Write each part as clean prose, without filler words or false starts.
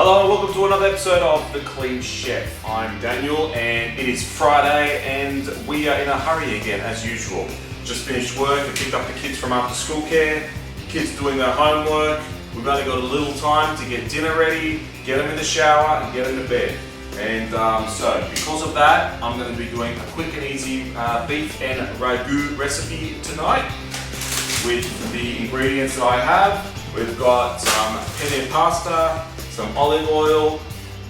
Hello and welcome to another episode of The Clean Chef. I'm Daniel and it is Friday and we are in a hurry again as usual. Just finished work and picked up the kids from after school care. Kids doing their homework. We've only got a little time to get dinner ready, get them in the shower and get them to bed. And so because of that, I'm going to be doing a quick and easy beef and ragu recipe tonight with the ingredients that I have. We've got some penne pasta, some olive oil,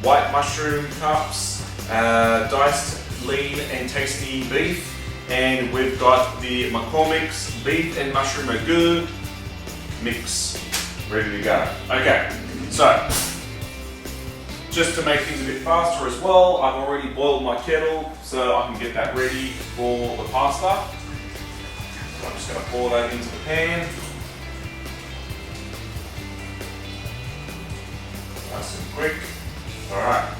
white mushroom cups, diced lean and tasty beef, and we've got the McCormicks beef and mushroom ragu mix ready to go. Okay, so just to make things a bit faster as well, I've already boiled my kettle so I can get that ready for the pasta. So I'm just going to pour that into the pan. Nice and quick. Alright.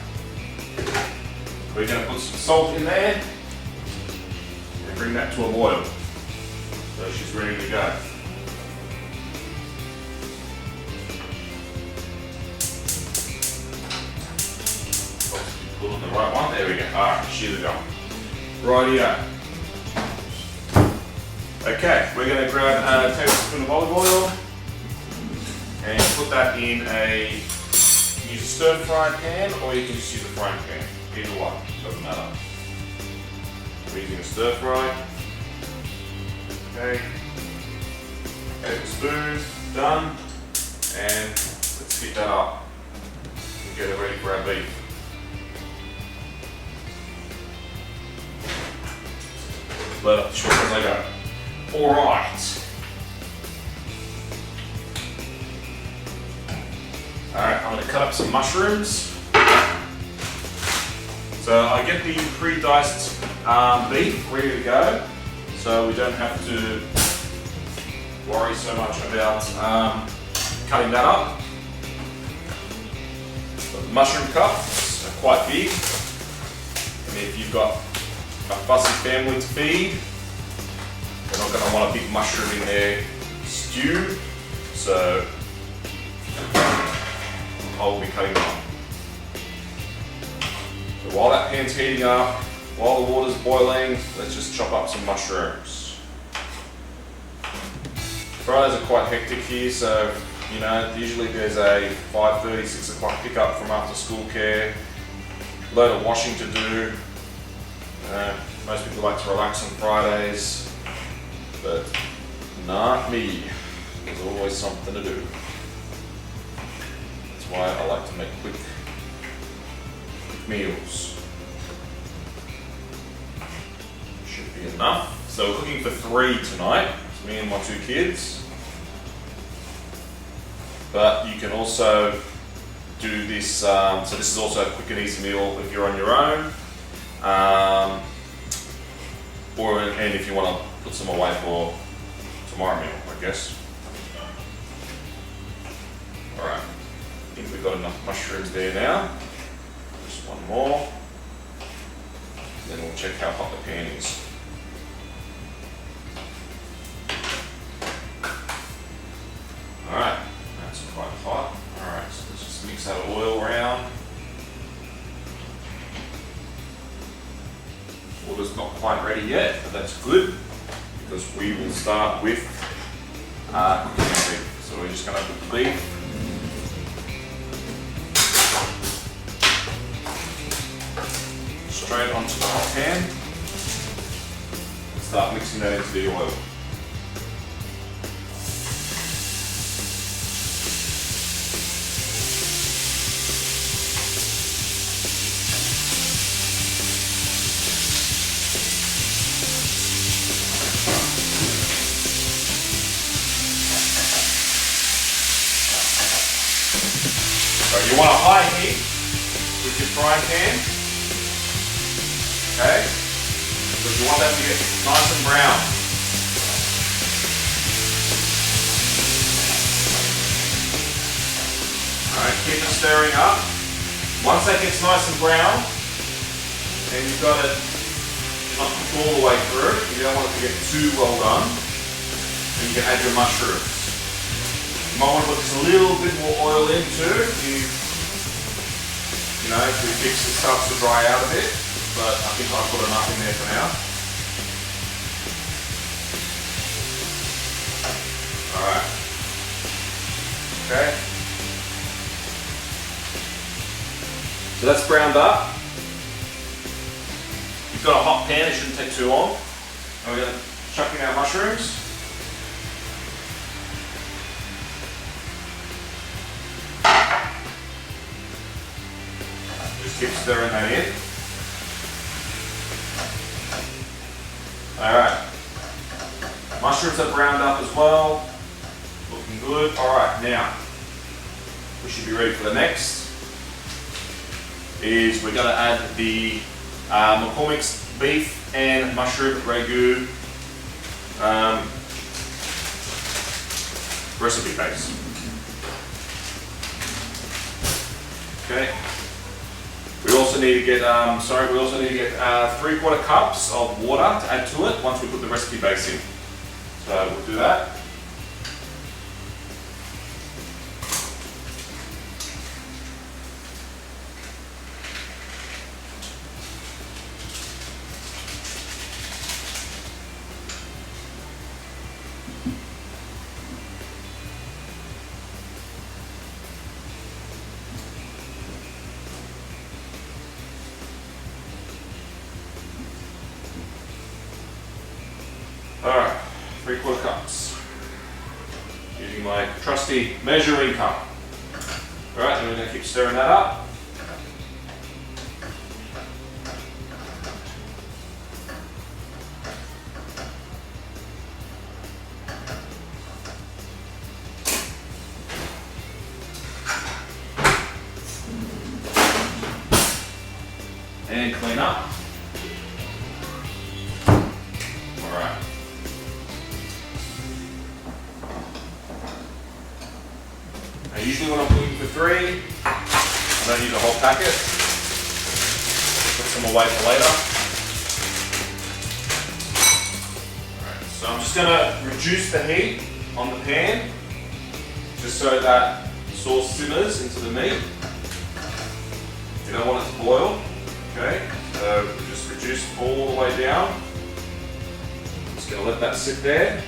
We're going to put some salt in there and bring that to a boil. So she's ready to go. Put on the right one. There we go. Alright, she's gone. Rightio. Okay, we're going to grab a tablespoon of olive oil and put that in a use a stir fry pan, or you can just use a frying pan. Either one, doesn't matter. We're using a stir fry. Okay. Tablespoon, done. And let's heat that up and get it ready for our beef. Let up the short as I go. Alright. Alright, I'm going to cut up some mushrooms. So I get the pre-diced beef ready to go, so we don't have to worry so much about cutting that up. The mushroom cups are quite big, and if you've got a fussy family to feed, they're not going to want a big mushroom in their stew, so I'll be cutting them up. So while that pan's heating up, while the water's boiling, let's just chop up some mushrooms. Fridays are quite hectic here, so you know, usually there's a 5:30, 6 o'clock pickup from after school care, load of washing to do. Most people like to relax on Fridays, but not me. There's always something to do. That's why I like to make quick meals. Should be enough. So we're cooking for 3 tonight. It's me and my 2 kids. But you can also do this, so this is also a quick and easy meal if you're on your own. And if you want to put some away for tomorrow meal, I guess. Alright, I think we've got enough mushrooms there now. Just one more. Then we'll check how hot the pan is. Alright, that's quite hot. Alright, so let's just mix that oil around. Water's not quite ready yet, but that's good because we will start with cooking our beef. So we're just going to put the beef straight onto the hot pan and start mixing that into the oil. So you want a high heat with your frying pan, okay? Because you want that to get nice and brown. Alright, keep it stirring up. Once that gets nice and brown, and you've got it not cooked all the way through, you don't want it to get too well done, then you can add your mushrooms. You might want to put just a little bit more oil in too. You you know, if it starts to dry out a bit, but I think I've put enough in there for now. Alright. Okay. So that's browned up. You've got a hot pan, it shouldn't take too long. And we're going to chuck in our mushrooms. Just keep stirring that in. Alright. Mushrooms are browned up as well. Looking good. Alright, now we should be ready for the next. We're going to add the McCormicks beef and mushroom ragu recipe base. Okay. We also need to get 3/4 cups of water to add to it once we put the recipe base in. So we'll do that. Alright, 3/4 cups. Using my trusty measuring cup. Alright, then we're going to keep stirring that up. And clean up. Alright. Now usually when I'm cooking for 3, I don't use a whole packet. Put some away for later. Alright, so I'm just going to reduce the heat on the pan, just so that sauce simmers into the meat. You don't want it to boil. Okay, so just reduce all the way down. Just going to let that sit there.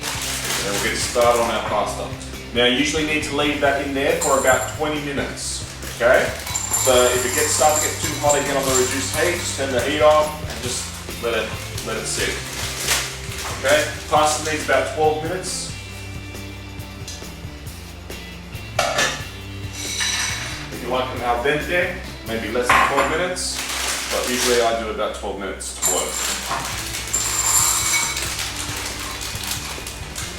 And then we'll get started on our pasta. Now you usually need to leave that in there for about 20 minutes. Okay, so if it starts to get too hot again on the reduced heat, just turn the heat off and just let it sit. Okay, pasta needs about 12 minutes. If you like them al dente, maybe less than 12 minutes, but usually I do about 12 minutes to boil.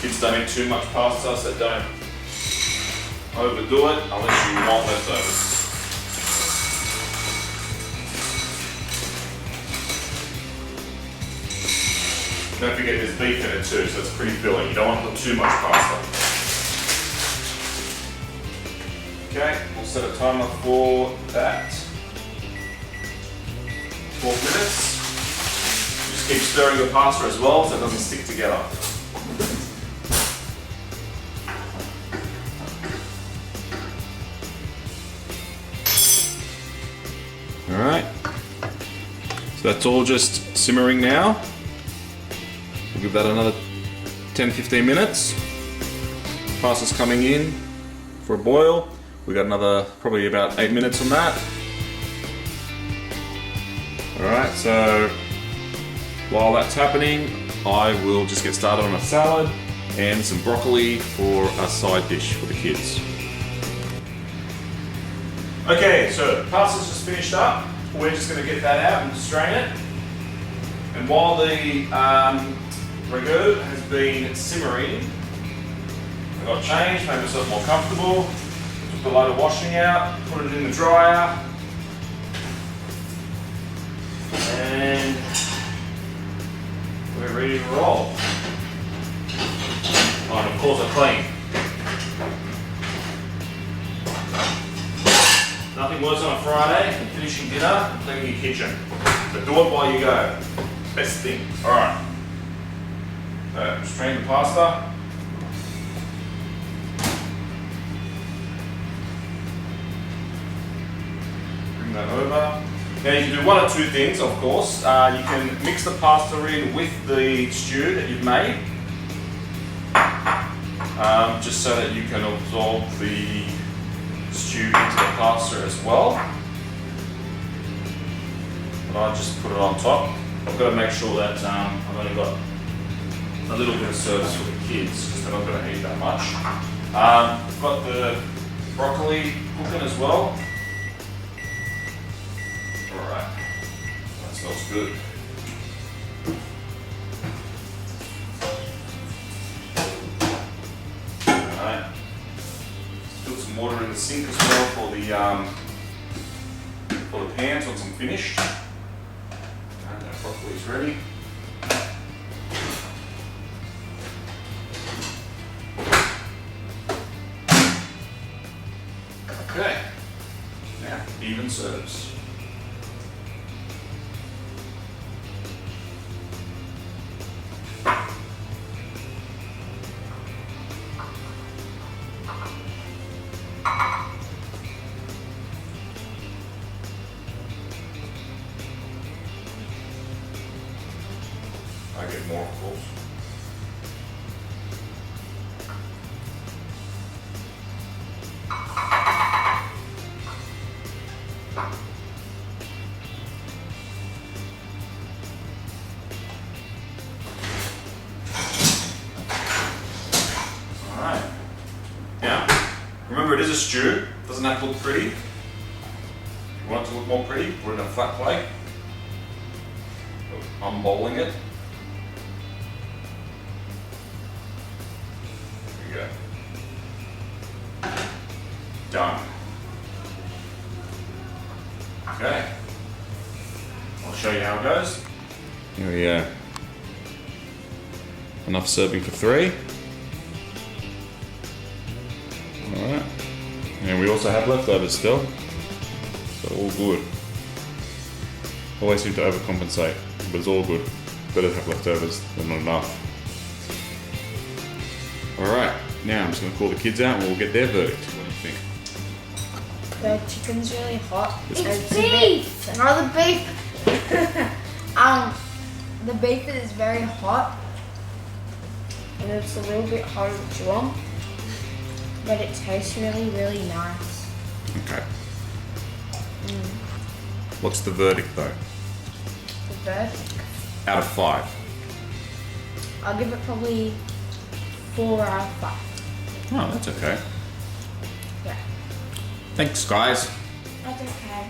Kids don't eat too much pasta, so don't overdo it unless you want leftovers. Don't forget there's beef in it too, so it's pretty filling. You don't want to put too much pasta. Okay, we'll set a timer for that. 12 minutes. Just keep stirring the pasta as well so it doesn't stick together. Alright, so that's all just simmering now. We'll give that another 10-15 minutes. Pasta's coming in for a boil. We got another probably about 8 minutes on that. Alright, so while that's happening, I will just get started on a salad and some broccoli for a side dish for the kids. Okay, so pasta's just finished up. We're just going to get that out and strain it. And while the ragu has been simmering, I got changed, made myself more comfortable. Took the load of washing out, put it in the dryer, and we're ready to roll. Oh, and of course I clean. Nothing worse on a Friday than finishing dinner and cleaning your kitchen. But do it while you go. Best thing. Alright. Strain the pasta. bring that over. Now you can do one or two things, of course. You can mix the pasta in with the stew that you've made, just so that you can absorb the stew into the pasta as well. But I just put it on top. I've got to make sure that I've only got a little bit of service for the kids because they're not going to eat that much. I've got the broccoli cooking as well. Alright, that smells good. Alright, put some water in the sink as well for the pans once I'm finished. And that broccoli's ready. Okay, now even serves. I get more, of course. Alright. Now, remember it is a stew. It doesn't have to look pretty. If you want it to look more pretty, put it in a flat plate. I'm bowling it. There we go. Done. Okay. I'll show you how it goes. Here we go. Enough serving for 3. Alright. And we also have leftovers still. So all good. Always seem to overcompensate, but it's all good. Better to have leftovers than not enough. Alright, now I'm just going to call the kids out and we'll get their verdict. What do you think? The chicken's really hot. It's beef! Not the beef! The beef is very hot. And it's a little bit hard to chew on. But it tastes really, really nice. Okay. What's the verdict though? The verdict? Out of 5. I'll give it probably 4 out of 5. Oh, that's okay. Yeah. Thanks, guys. That's okay.